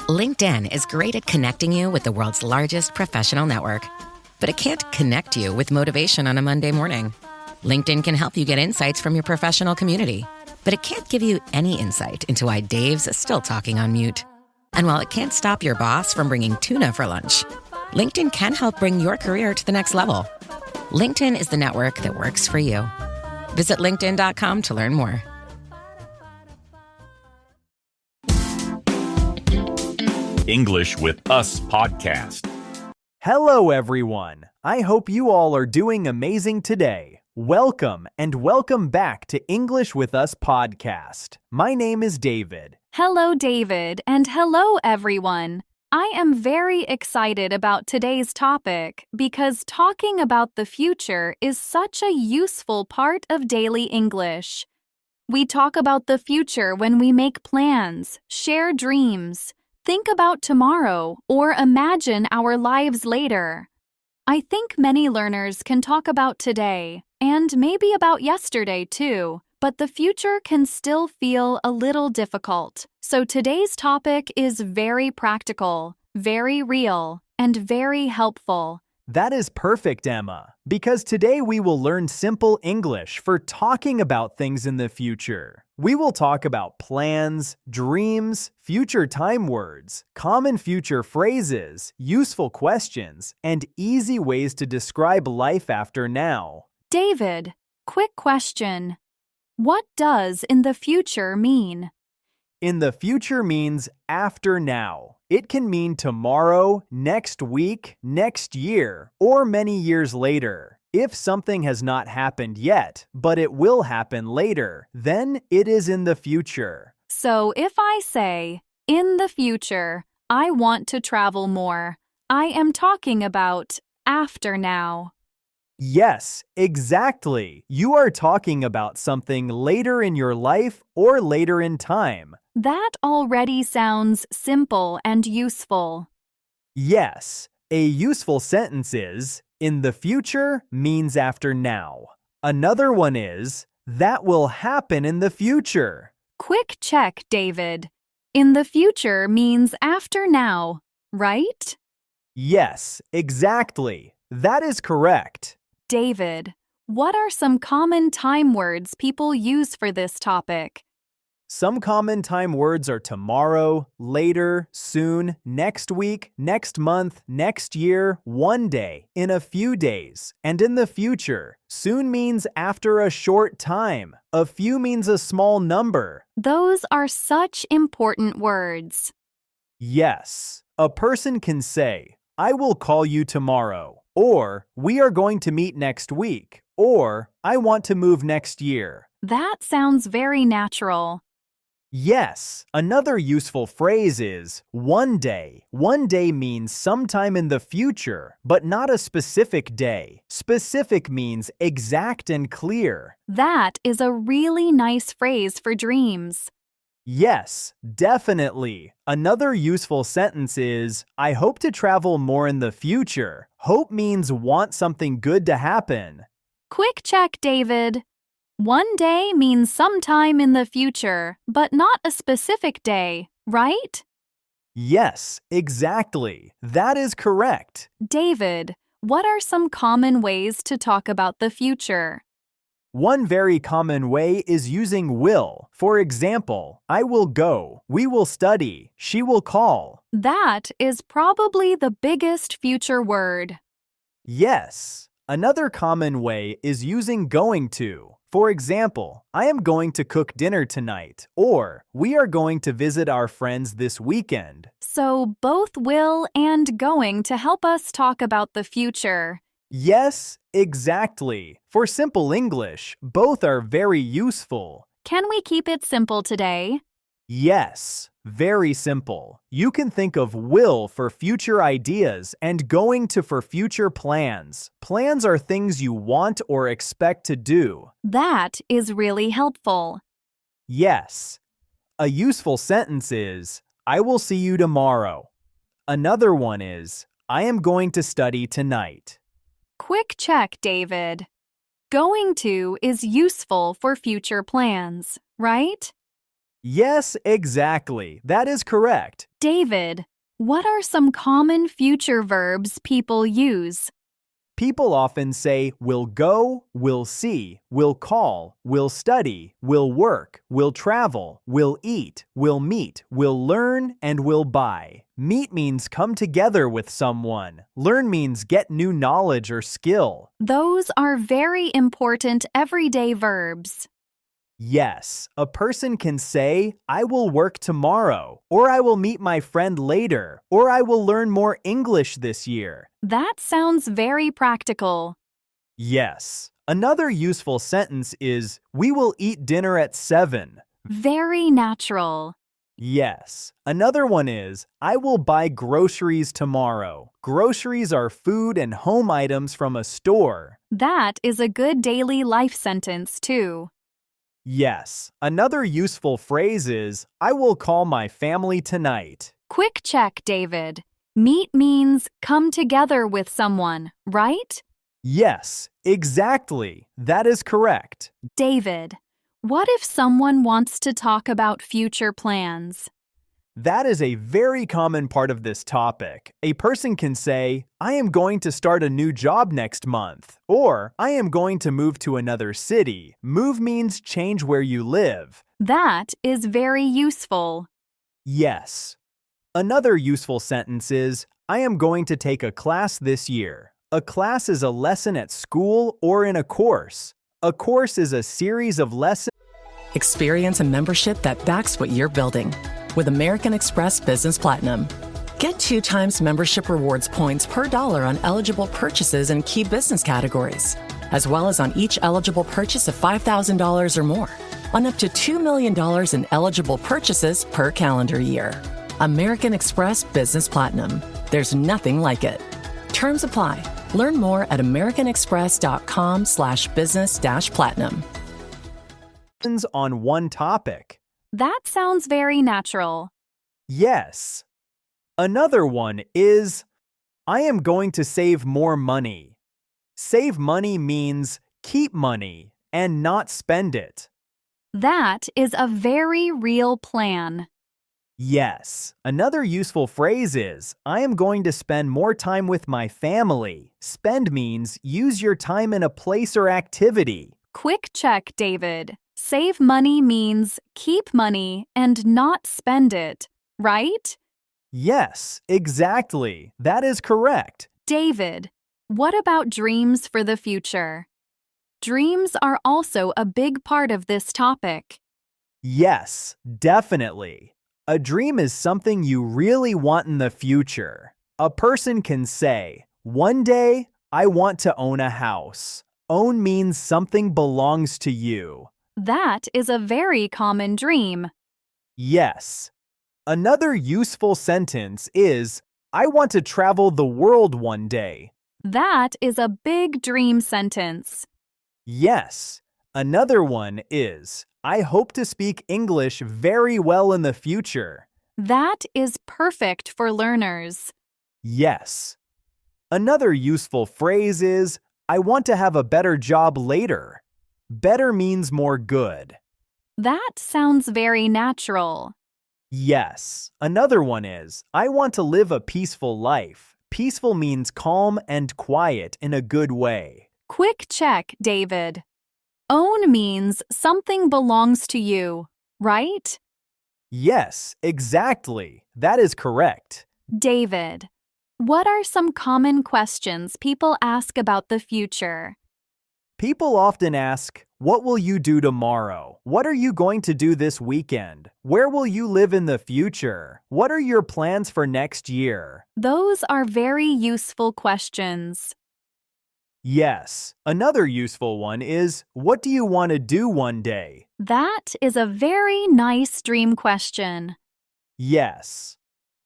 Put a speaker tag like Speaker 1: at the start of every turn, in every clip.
Speaker 1: LinkedIn is great at connecting you with the world's largest professional network. But it can't connect you with motivation on a Monday morning. LinkedIn can help you get insights from your professional community. But it can't give you any insight into why Dave's still talking on mute. And while it can't stop your boss from bringing tuna for lunch, LinkedIn can help bring your career to the next level. LinkedIn is the network that works for you. Visit linkedin.com to learn more.
Speaker 2: English with Us podcast.
Speaker 3: Hello, everyone. I hope you all are doing amazing today. Welcome and welcome back to English with Us podcast. My name is David.
Speaker 4: Hello, David, and hello, everyone. I am very excited about today's topic because talking about the future is such a useful part of daily English. We talk about the future when we make plans, share dreams, think about tomorrow, or imagine our lives later. I think many learners can talk about today, and maybe about yesterday too, but the future can still feel a little difficult. So today's topic is very practical, very real, and very helpful.
Speaker 3: That is perfect, Emma, because today we will learn simple English for talking about things in the future. We will talk about plans, dreams, future time words, common future phrases, useful questions, and easy ways to describe life after now.
Speaker 4: David, quick question. What does in the future mean?
Speaker 3: In the future means after now. It can mean tomorrow, next week, next year, or many years later. If something has not happened yet, but it will happen later, then it is in the future.
Speaker 4: So if I say, in the future, I want to travel more, I am talking about after now.
Speaker 3: Yes, exactly. You are talking about something later in your life or later in time.
Speaker 4: That already sounds simple and useful.
Speaker 3: Yes, a useful sentence is, in the future means after now. Another one is, that will happen in the future.
Speaker 4: Quick check, David. In the future means after now, right?
Speaker 3: Yes, exactly. That is correct.
Speaker 4: David, what are some common time words people use for this topic?
Speaker 3: Some common time words are tomorrow, later, soon, next week, next month, next year, one day, in a few days, and in the future. Soon means after a short time. A few means a small number.
Speaker 4: Those are such important words.
Speaker 3: Yes, a person can say, I will call you tomorrow, or we are going to meet next week, or I want to move next year.
Speaker 4: That sounds very natural.
Speaker 3: Yes, another useful phrase is one day. One day means sometime in the future, but not a specific day. Specific means exact and clear.
Speaker 4: That is a really nice phrase for dreams.
Speaker 3: Yes, definitely. Another useful sentence is, I hope to travel more in the future. Hope means want something good to happen.
Speaker 4: Quick check, David. One day means sometime in the future, but not a specific day, right?
Speaker 3: Yes, exactly. That is correct.
Speaker 4: David, what are some common ways to talk about the future?
Speaker 3: One very common way is using will. For example, I will go, we will study, she will call.
Speaker 4: That is probably the biggest future word.
Speaker 3: Yes. Another common way is using going to. For example, I am going to cook dinner tonight, or we are going to visit our friends this weekend.
Speaker 4: So both will and going to help us talk about the future.
Speaker 3: Yes, exactly. For simple English, both are very useful.
Speaker 4: Can we keep it simple today?
Speaker 3: Yes, very simple. You can think of will for future ideas and going to for future plans. Plans are things you want or expect to do.
Speaker 4: That is really helpful.
Speaker 3: Yes. A useful sentence is, I will see you tomorrow. Another one is, I am going to study tonight.
Speaker 4: Quick check, David. Going to is useful for future plans, right?
Speaker 3: Yes, exactly. That is correct.
Speaker 4: David, what are some common future verbs people use?
Speaker 3: People often say will go, will see, will call, will study, will work, will travel, will eat, will meet, will learn, and will buy. Meet means come together with someone. Learn means get new knowledge or skill.
Speaker 4: Those are very important everyday verbs.
Speaker 3: Yes, a person can say, I will work tomorrow, or I will meet my friend later, or I will learn more English this year.
Speaker 4: That sounds very practical.
Speaker 3: Yes. Another useful sentence is, we will eat dinner at 7.
Speaker 4: Very natural.
Speaker 3: Yes. Another one is, I will buy groceries tomorrow. Groceries are food and home items from a store.
Speaker 4: That is a good daily life sentence, too.
Speaker 3: Yes. Another useful phrase is, I will call my family tonight.
Speaker 4: Quick check, David. Meet means come together with someone, right?
Speaker 3: Yes, exactly. That is correct.
Speaker 4: David, what if someone wants to talk about future plans?
Speaker 3: That is a very common part of this topic. A person can say, I am going to start a new job next month, or I am going to move to another city. Move means change where you live.
Speaker 4: That is very useful.
Speaker 3: Yes. Another useful sentence is, I am going to take a class this year. A class is a lesson at school or in a course. A course is a series of lessons.
Speaker 5: Experience a membership that backs what you're building with American Express Business Platinum. Get 2 times membership rewards points per dollar on eligible purchases in key business categories, as well as on each eligible purchase of $5,000 or more, on up to $2 million in eligible purchases per calendar year. American Express Business Platinum. There's nothing like it. Terms apply. Learn more at americanexpress.com/business-platinum.
Speaker 3: On one topic.
Speaker 4: That sounds very natural.
Speaker 3: Yes. Another one is, I am going to save more money. Save money means keep money and not spend it.
Speaker 4: That is a very real plan.
Speaker 3: Yes. Another useful phrase is, I am going to spend more time with my family. Spend means use your time in a place or activity.
Speaker 4: Quick check, David. Save money means keep money and not spend it, right?
Speaker 3: Yes, exactly. That is correct.
Speaker 4: David, what about dreams for the future? Dreams are also a big part of this topic.
Speaker 3: Yes, definitely. A dream is something you really want in the future. A person can say, one day, I want to own a house. Own means something belongs to you.
Speaker 4: That is a very common dream.
Speaker 3: Yes. Another useful sentence is, I want to travel the world one day.
Speaker 4: That is a big dream sentence.
Speaker 3: Yes. Another one is, I hope to speak English very well in the future.
Speaker 4: That is perfect for learners.
Speaker 3: Yes. Another useful phrase is, I want to have a better job later. Better means more good.
Speaker 4: That sounds very natural.
Speaker 3: Yes. Another one is, I want to live a peaceful life. Peaceful means calm and quiet in a good way.
Speaker 4: Quick check, David. Own means something belongs to you, right?
Speaker 3: Yes, exactly. That is correct.
Speaker 4: David, what are some common questions people ask about the future?
Speaker 3: People often ask, what will you do tomorrow? What are you going to do this weekend? Where will you live in the future? What are your plans for next year?
Speaker 4: Those are very useful questions.
Speaker 3: Yes. Another useful one is, what do you want to do one day?
Speaker 4: That is a very nice dream question.
Speaker 3: Yes.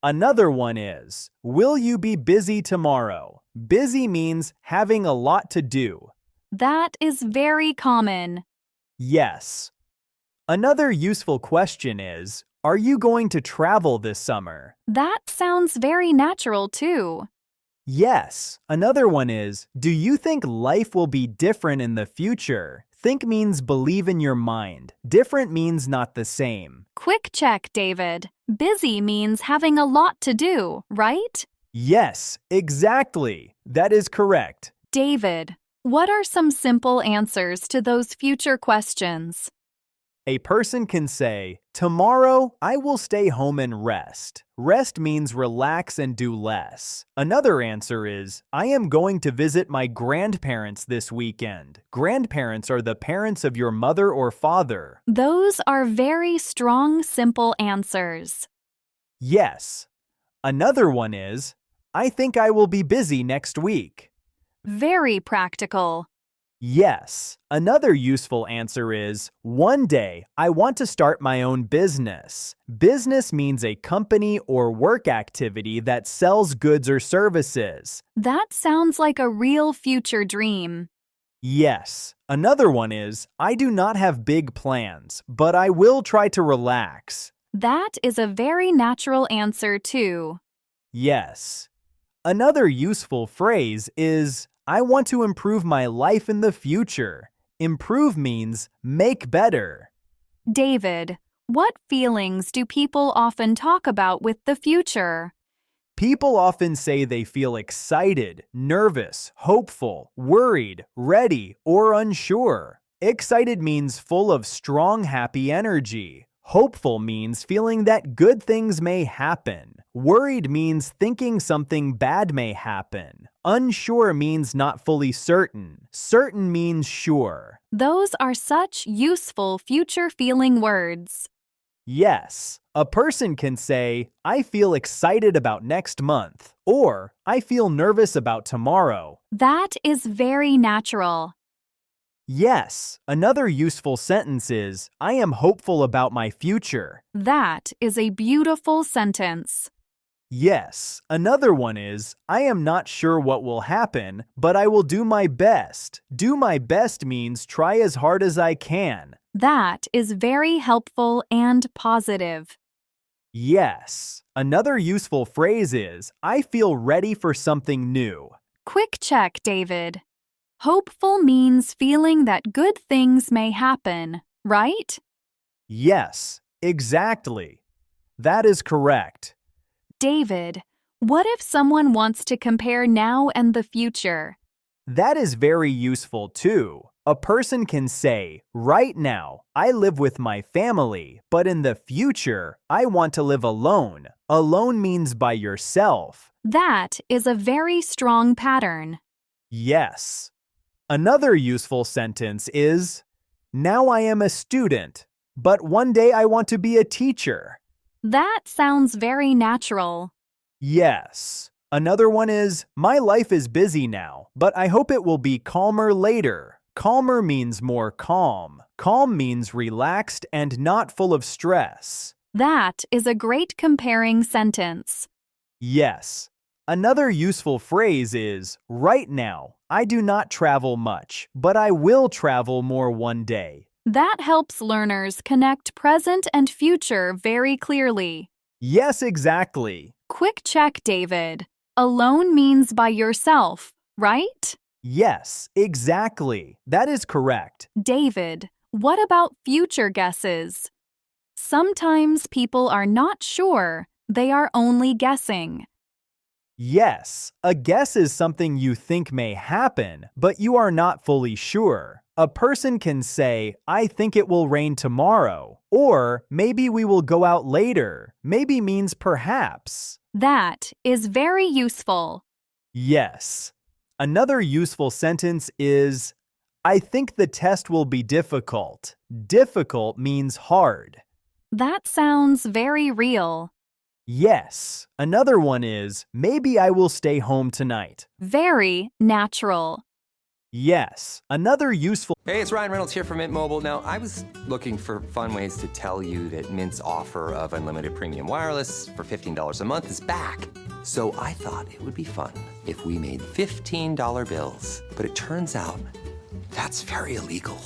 Speaker 3: Another one is, will you be busy tomorrow? Busy means having a lot to do.
Speaker 4: That is very common.
Speaker 3: Yes. Another useful question is, are you going to travel this summer?
Speaker 4: That sounds very natural too.
Speaker 3: Yes. Another one is, do you think life will be different in the future? Think means believe in your mind. Different means not the same.
Speaker 4: Quick check, David. Busy means having a lot to do, right?
Speaker 3: Yes, exactly. That is correct.
Speaker 4: David, what are some simple answers to those future questions?
Speaker 3: A person can say, tomorrow I will stay home and rest. Rest means relax and do less. Another answer is, I am going to visit my grandparents this weekend. Grandparents are the parents of your mother or father.
Speaker 4: Those are very strong, simple answers.
Speaker 3: Yes. Another one is, I think I will be busy next week.
Speaker 4: Very practical.
Speaker 3: Yes. Another useful answer is, one day I want to start my own business. Business means a company or work activity that sells goods or services.
Speaker 4: That sounds like a real future dream.
Speaker 3: Yes. Another one is, I do not have big plans, but I will try to relax.
Speaker 4: That is a very natural answer, too.
Speaker 3: Yes. Another useful phrase is, I want to improve my life in the future. Improve means make better.
Speaker 4: David, what feelings do people often talk about with the future?
Speaker 3: People often say they feel excited, nervous, hopeful, worried, ready, or unsure. Excited means full of strong, happy energy. Hopeful means feeling that good things may happen. Worried means thinking something bad may happen. Unsure means not fully certain. Certain means sure.
Speaker 4: Those are such useful future-feeling words.
Speaker 3: Yes, a person can say, I feel excited about next month, or I feel nervous about tomorrow.
Speaker 4: That is very natural.
Speaker 3: Yes, another useful sentence is, I am hopeful about my future.
Speaker 4: That is a beautiful sentence.
Speaker 3: Yes, another one is, I am not sure what will happen, but I will do my best. Do my best means try as hard as I can.
Speaker 4: That is very helpful and positive.
Speaker 3: Yes, another useful phrase is, I feel ready for something new.
Speaker 4: Quick check, David. Hopeful means feeling that good things may happen, right?
Speaker 3: Yes, exactly. That is correct.
Speaker 4: David, what if someone wants to compare now and the future?
Speaker 3: That is very useful too. A person can say, right now, I live with my family, but in the future, I want to live alone. Alone means by yourself.
Speaker 4: That is a very strong pattern.
Speaker 3: Yes. Another useful sentence is, now I am a student, but one day I want to be a teacher.
Speaker 4: That sounds very natural.
Speaker 3: Yes. Another one is, my life is busy now, but I hope it will be calmer later. Calmer means more calm. Calm means relaxed and not full of stress.
Speaker 4: That is a great comparing sentence.
Speaker 3: Yes. Another useful phrase is, right now, I do not travel much, but I will travel more one day.
Speaker 4: That helps learners connect present and future very clearly.
Speaker 3: Yes, exactly.
Speaker 4: Quick check, David. Alone means by yourself, right?
Speaker 3: Yes, exactly. That is correct.
Speaker 4: David, what about future guesses? Sometimes people are not sure. They are only guessing.
Speaker 3: Yes, a guess is something you think may happen, but you are not fully sure. A person can say, I think it will rain tomorrow, or maybe we will go out later. Maybe means perhaps.
Speaker 4: That is very useful.
Speaker 3: Yes. Another useful sentence is, I think the test will be difficult. Difficult means hard.
Speaker 4: That sounds very real.
Speaker 3: Yes. Another one is, maybe I will stay home tonight.
Speaker 4: Very natural.
Speaker 3: Yes. Another useful...
Speaker 6: Hey, it's Ryan Reynolds here from Mint Mobile. Now, I was looking for fun ways to tell you that Mint's offer of unlimited premium wireless for $15 a month is back. So I thought it would be fun if we made $15 bills. But it turns out that's very illegal.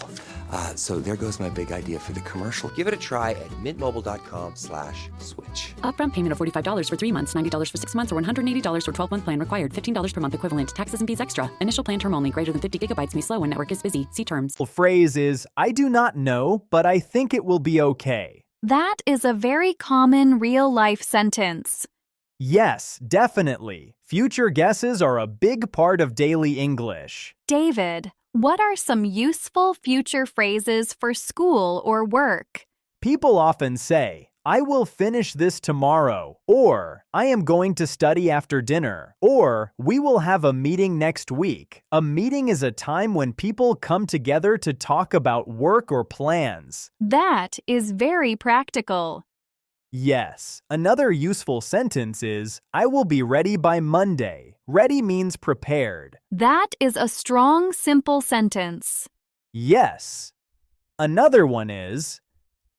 Speaker 6: So there goes my big idea for the commercial. Give it a try at mintmobile.com/switch.
Speaker 7: Upfront payment of $45 for 3 months, $90 for 6 months, or $180 for 12-month plan required. $15 per month equivalent. Taxes and fees extra. Initial plan term only. Greater than 50 gigabytes may slow when network is busy. See terms.
Speaker 3: The phrase is, I do not know, but I think it will be okay.
Speaker 4: That is a very common real-life sentence.
Speaker 3: Yes, definitely. Future guesses are a big part of daily English.
Speaker 4: David, what are some useful future phrases for school or work?
Speaker 3: People often say, I will finish this tomorrow, or I am going to study after dinner, or we will have a meeting next week. A meeting is a time when people come together to talk about work or plans.
Speaker 4: That is very practical.
Speaker 3: Yes, another useful sentence is, I will be ready by Monday. Ready means prepared.
Speaker 4: That is a strong, simple sentence.
Speaker 3: Yes. Another one is,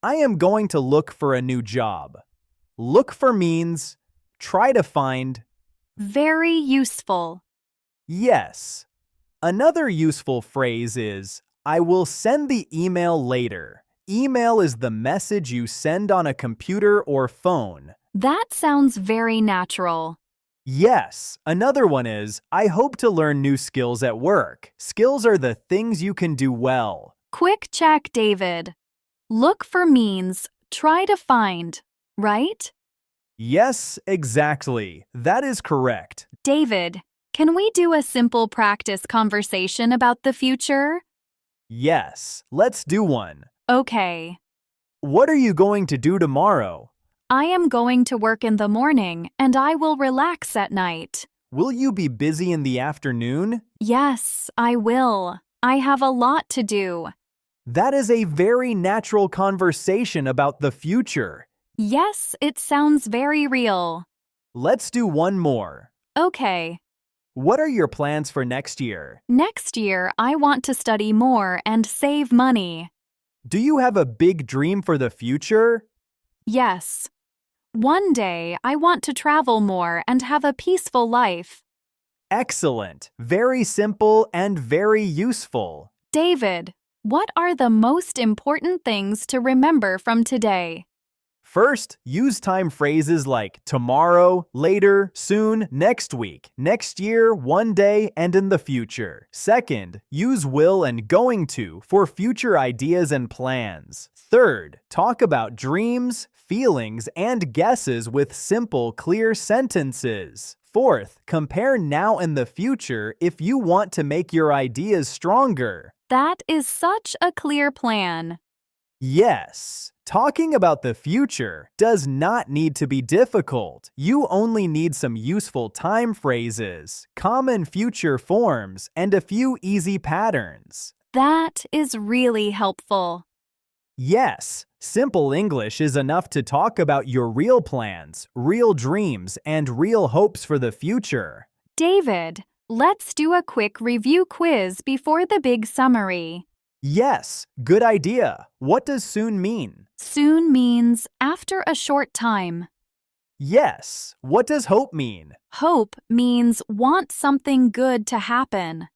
Speaker 3: I am going to look for a new job. Look for means try to find.
Speaker 4: Very useful.
Speaker 3: Yes. Another useful phrase is, I will send the email later. Email is the message you send on a computer or phone.
Speaker 4: That sounds very natural.
Speaker 3: Yes. Another one is, I hope to learn new skills at work. Skills are the things you can do well.
Speaker 4: Quick check, David. Look for means try to find, right?
Speaker 3: Yes, exactly. That is correct.
Speaker 4: David, can we do a simple practice conversation about the future?
Speaker 3: Yes, let's do one.
Speaker 4: Okay.
Speaker 3: What are you going to do tomorrow?
Speaker 4: I am going to work in the morning and I will relax at night.
Speaker 3: Will you be busy in the afternoon?
Speaker 4: Yes, I will. I have a lot to do.
Speaker 3: That is a very natural conversation about the future.
Speaker 4: Yes, it sounds very real.
Speaker 3: Let's do one more.
Speaker 4: Okay.
Speaker 3: What are your plans for next year?
Speaker 4: Next year, I want to study more and save money.
Speaker 3: Do you have a big dream for the future?
Speaker 4: Yes. One day, I want to travel more and have a peaceful life.
Speaker 3: Excellent. Very simple and very useful.
Speaker 4: David, what are the most important things to remember from today?
Speaker 3: First, use time phrases like tomorrow, later, soon, next week, next year, one day, and in the future. Second, use will and going to for future ideas and plans. Third, talk about dreams, feelings, and guesses with simple, clear sentences. Fourth, compare now and the future if you want to make your ideas stronger.
Speaker 4: That is such a clear plan.
Speaker 3: Yes, talking about the future does not need to be difficult. You only need some useful time phrases, common future forms, and a few easy patterns.
Speaker 4: That is really helpful.
Speaker 3: Yes, simple English is enough to talk about your real plans, real dreams, and real hopes for the future.
Speaker 4: David, let's do a quick review quiz before the big summary.
Speaker 3: Yes, good idea. What does soon mean?
Speaker 4: Soon means after a short time.
Speaker 3: Yes, what does hope mean?
Speaker 4: Hope means want something good to happen.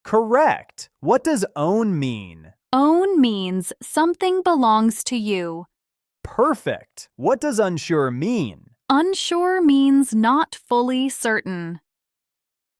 Speaker 3: Correct. What does own mean?
Speaker 4: Own means something belongs to you.
Speaker 3: Perfect. What does unsure mean?
Speaker 4: Unsure means not fully certain.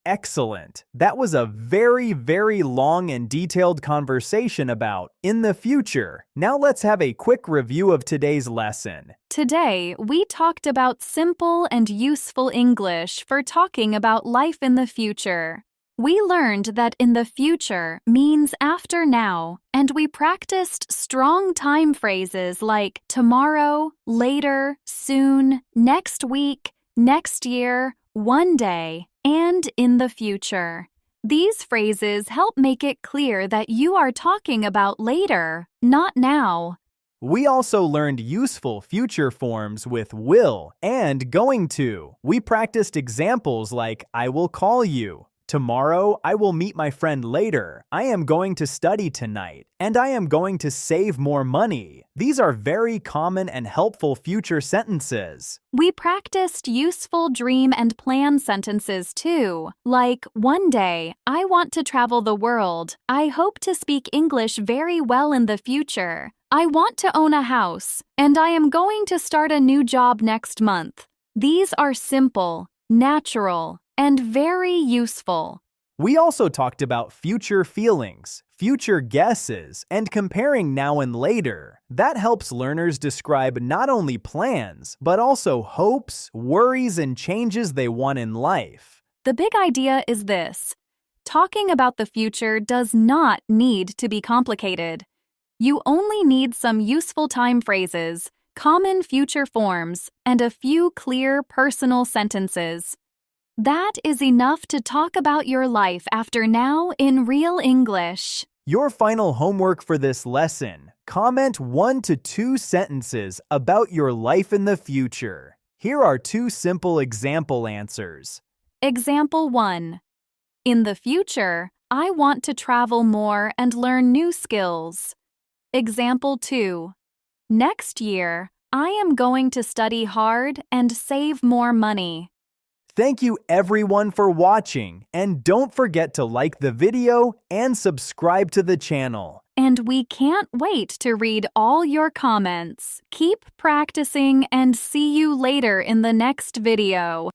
Speaker 3: Excellent. That was a very, very long and detailed conversation about in the future. Now let's have a quick review of today's lesson.
Speaker 4: Today, we talked about simple and useful English for talking about life in the future. We learned that in the future means after now, and we practiced strong time phrases like tomorrow, later, soon, next week, next year, one day, and in the future. These phrases help make it clear that you are talking about later, not now.
Speaker 3: We also learned useful future forms with will and going to. We practiced examples like I will call you, Tomorrow, I will meet my friend later. I am going to study tonight. And I am going to save more money. These are very common and helpful future sentences.
Speaker 4: We practiced useful dream and plan sentences too, like, one day, I want to travel the world. I hope to speak English very well in the future. I want to own a house, and I am going to start a new job next month. These are simple, natural, and very useful.
Speaker 3: We also talked about future feelings, future guesses, and comparing now and later. That helps learners describe not only plans, but also hopes, worries, and changes they want in life.
Speaker 4: The big idea is this: talking about the future does not need to be complicated. You only need some useful time phrases, common future forms, and a few clear personal sentences. That is enough to talk about your life after now in real English.
Speaker 3: Your final homework for this lesson: comment 1 to 2 sentences about your life in the future. Here are 2 simple example answers.
Speaker 4: Example 1. In the future, I want to travel more and learn new skills. Example 2. Next year, I am going to study hard and save more money.
Speaker 3: Thank you everyone for watching, and don't forget to like the video and subscribe to the channel.
Speaker 4: And we can't wait to read all your comments. Keep practicing and see you later in the next video.